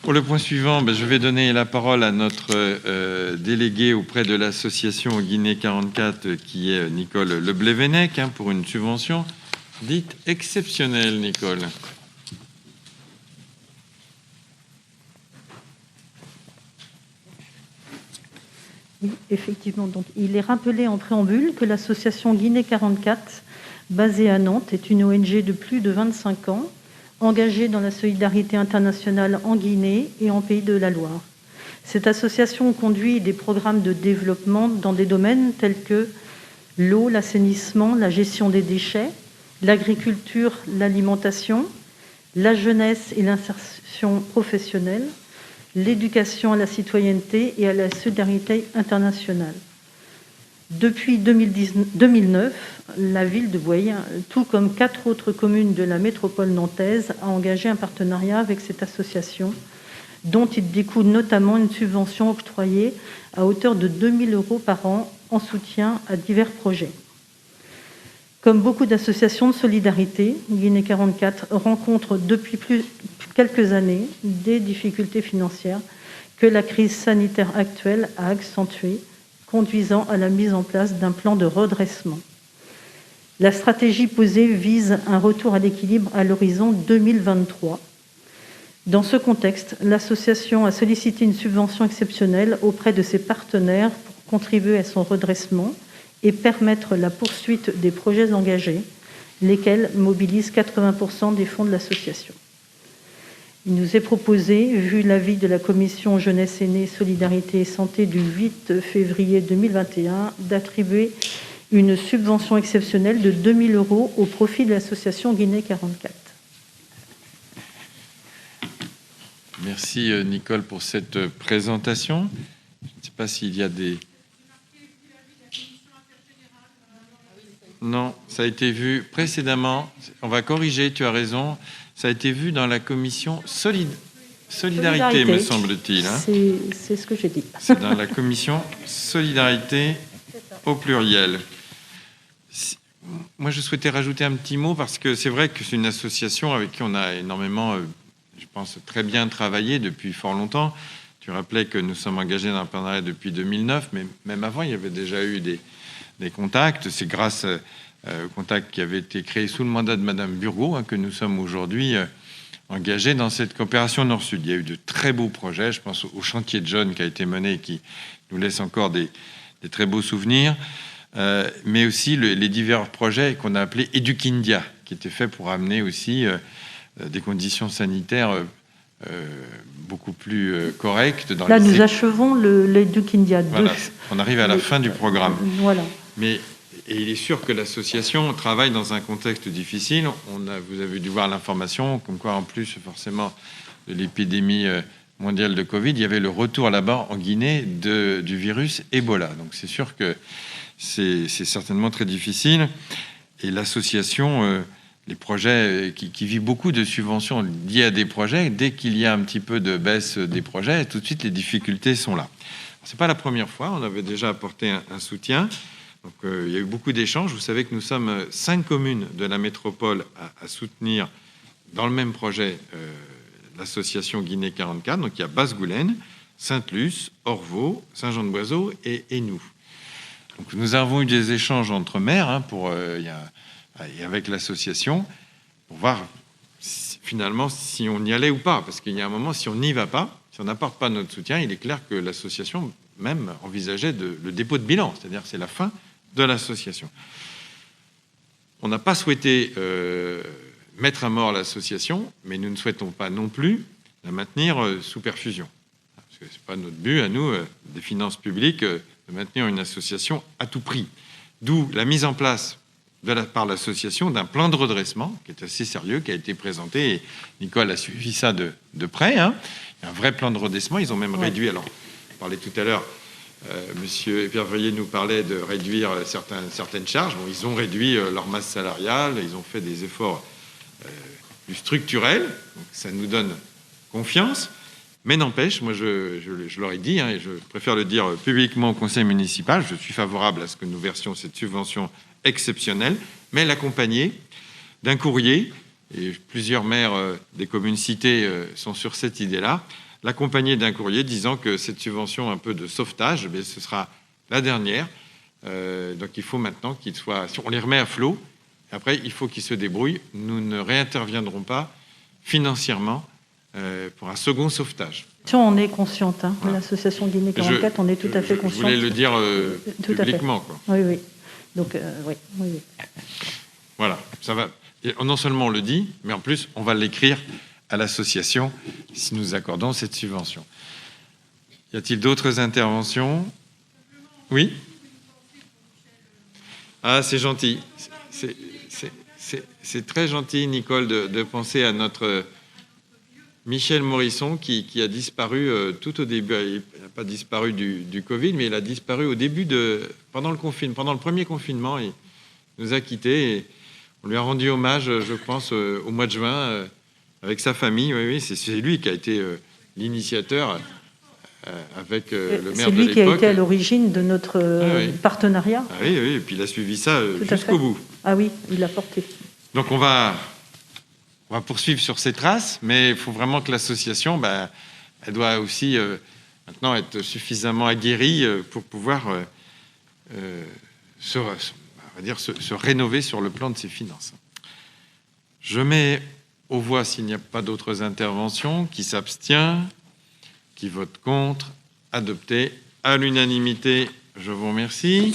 Pour le point suivant, je vais donner la parole à notre délégué auprès de l'association Guinée 44, qui est Nicole Leblévenec, pour une subvention dite exceptionnelle. Nicole. Oui, effectivement. Donc, il est rappelé en préambule que l'association Guinée 44, basée à Nantes, est une ONG de plus de 25 ans, engagée dans la solidarité internationale en Guinée et en Pays de la Loire. Cette association conduit des programmes de développement dans des domaines tels que l'eau, l'assainissement, la gestion des déchets, l'agriculture, l'alimentation, la jeunesse et l'insertion professionnelle, l'éducation à la citoyenneté et à la solidarité internationale. Depuis 2009, la ville de Bouaye, tout comme 4 autres communes de la métropole nantaise, a engagé un partenariat avec cette association, dont il découle notamment une subvention octroyée à hauteur de 2 000 € par an en soutien à divers projets. Comme beaucoup d'associations de solidarité, Guinée 44 rencontre depuis quelques années des difficultés financières que la crise sanitaire actuelle a accentuées, conduisant à la mise en place d'un plan de redressement. La stratégie posée vise un retour à l'équilibre à l'horizon 2023. Dans ce contexte, l'association a sollicité une subvention exceptionnelle auprès de ses partenaires pour contribuer à son redressement et permettre la poursuite des projets engagés, lesquels mobilisent 80% des fonds de l'association. Il nous est proposé, vu l'avis de la commission Jeunesse Aînée, Solidarité et Santé du 8 février 2021, d'attribuer une subvention exceptionnelle de 2 000 € au profit de l'association Guinée 44. Merci Nicole pour cette présentation. Je ne sais pas s'il y a des... Non, ça a été vu précédemment. On va corriger, tu as raison. Ça a été vu dans la commission Solidarité, me semble-t-il. C'est ce que j'ai dit. C'est dans la commission Solidarité au pluriel. Moi, je souhaitais rajouter un petit mot parce que c'est vrai que c'est une association avec qui on a énormément, je pense, très bien travaillé depuis fort longtemps. Tu rappelais que nous sommes engagés dans un partenariat depuis 2009, mais même avant, il y avait déjà eu des contacts. C'est grâce aux contacts qui avaient été créés sous le mandat de Madame Burgot que nous sommes aujourd'hui engagés dans cette coopération Nord-Sud. Il y a eu de très beaux projets. Je pense au chantier de jeunes qui a été mené et qui nous laisse encore des très beaux souvenirs, mais aussi les divers projets qu'on a appelés Edukindia, qui étaient faits pour amener aussi des conditions sanitaires beaucoup plus correctes. Là, nous achevons l'Edukindia 2. Voilà, on arrive à la fin du programme. Voilà. Et il est sûr que l'association travaille dans un contexte difficile. Vous avez dû voir l'information, comme quoi, en plus, forcément, de l'épidémie mondiale de Covid, il y avait le retour là-bas en Guinée du virus Ebola. Donc, c'est sûr que c'est certainement très difficile. Et l'association, les projets qui vivent beaucoup de subventions liées à des projets, dès qu'il y a un petit peu de baisse des projets, tout de suite, les difficultés sont là. Ce n'est pas la première fois. On avait déjà apporté un soutien. Donc, il y a eu beaucoup d'échanges. Vous savez que nous sommes 5 communes de la métropole à soutenir dans le même projet l'association Guinée 44. Donc, il y a Basse-Goulaine, Sainte-Luce, Orvaux, Saint-Jean-de-Boiseau et nous. Donc, nous avons eu des échanges entre maires et avec l'association pour voir finalement si on y allait ou pas. Parce qu'il y a un moment, si on n'y va pas, si on n'apporte pas notre soutien, il est clair que l'association même envisageait le dépôt de bilan. C'est-à-dire c'est la fin de l'association. On n'a pas souhaité mettre à mort l'association, mais nous ne souhaitons pas non plus la maintenir sous perfusion. Parce que ce n'est pas notre but, à nous, des finances publiques, de maintenir une association à tout prix. D'où la mise en place par l'association d'un plan de redressement qui est assez sérieux, qui a été présenté, et Nicole a suivi ça de près. Il y a un vrai plan de redressement. Ils ont même réduit... Alors, on parlait tout à l'heure... Monsieur Épervier nous parlait de réduire certaines charges. Bon, ils ont réduit leur masse salariale, ils ont fait des efforts plus structurels, donc ça nous donne confiance. Mais n'empêche, moi je leur ai dit, et je préfère le dire publiquement au conseil municipal, je suis favorable à ce que nous versions cette subvention exceptionnelle, mais l'accompagner d'un courrier, et plusieurs maires des communes citées sont sur cette idée-là, l'accompagner d'un courrier disant que cette subvention un peu de sauvetage, eh ce sera la dernière. Donc il faut maintenant qu'ils soient... On les remet à flot. Après, il faut qu'ils se débrouillent. Nous ne réinterviendrons pas financièrement pour un second sauvetage. On est consciente. Hein. Voilà. L'association Guinée 44, on est tout à fait consciente. Je voulais le dire publiquement. Quoi. Oui, oui. Donc, oui. Voilà, ça va. Et non seulement on le dit, mais en plus, on va l'écrire à l'association si nous accordons cette subvention. Y a-t-il d'autres interventions? Oui? Ah, c'est gentil. C'est très gentil, Nicole, de penser à notre Michel Morisson qui a disparu tout au début. Il n'a pas disparu du Covid, mais il a disparu au début pendant le premier confinement. Il nous a quittés et on lui a rendu hommage, je pense, au mois de juin avec sa famille. Oui, c'est lui qui a été l'initiateur avec le maire de l'époque. C'est lui qui a été à l'origine de notre partenariat. Ah oui, et puis il a suivi ça jusqu'au bout. Ah oui, il l'a porté. Donc on va poursuivre sur ces traces, mais il faut vraiment que l'association, elle doit aussi maintenant être suffisamment aguerrie pour pouvoir se rénover sur le plan de ses finances. Je mets aux voix, s'il n'y a pas d'autres interventions, qui s'abstient, qui vote contre, adopté à l'unanimité. Je vous remercie.